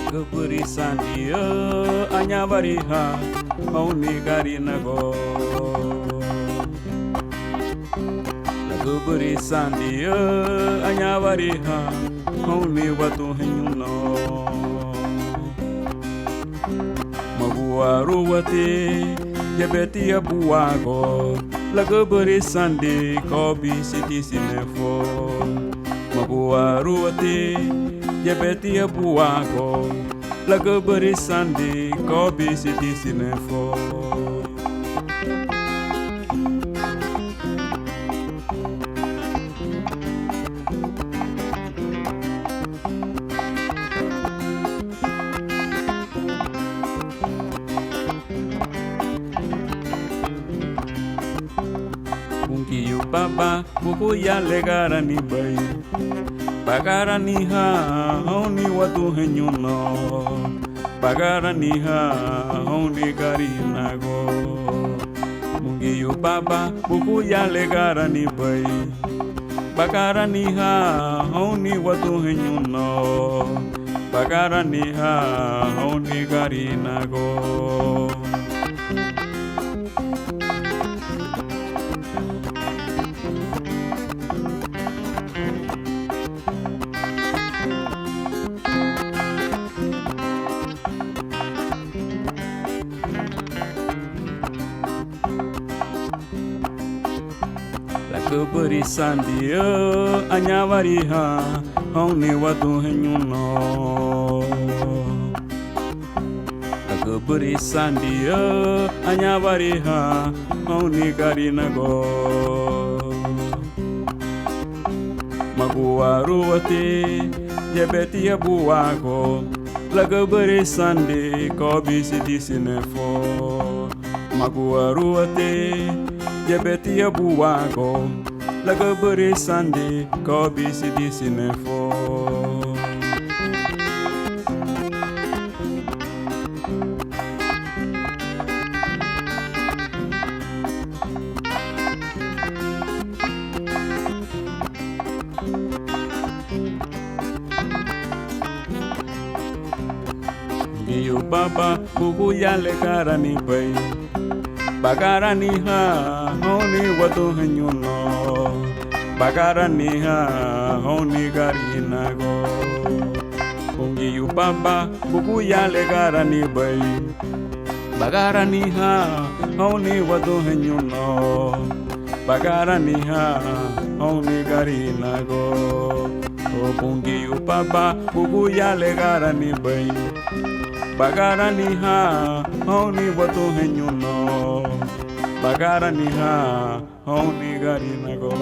Keberisan dia hanya bariha mau negari nago. Keberisan dia hanya bariha mau ni watu henyuno. Mabuaru wate jebeti abuago. La keberisan di kobi siti sinefo. Mabuaru wate jebeti abuago. La keberisan di kobi siti sinefo. Ungiyu baba buku ya legara ni bayi. Bagara ni ha honi watu henyuno. Bagara ni ha honi gari nago. Mungiyu baba buku ya legara ni bayi. Bagara ni ha honi watu henyuno. Bagara ni ha honi gari nago. Keberisan dia hanya bariha honi watu henyuno. Keberisan dia hanya bariha honi karinago. Maguaru wate jebeti abuago. La keberisan di kobi siti sinefo. Maguaru wate jebeti abuago. La keberisan di kobi siti sinefo. Giyu baba buku ya legara ni bayi. Bagara ni ha honi watu henyuno. Bagara ni ha honi gari nago. Ungiyu baba buku ya legara ni bayi. Bagara ni ha honi watu henyuno. Bagara ni ha honi gari nago. Ungiyu baba buku ya legara ni bayi. Bagara ni ha honi watu henyuno. Bagara ni ha honi gari nago.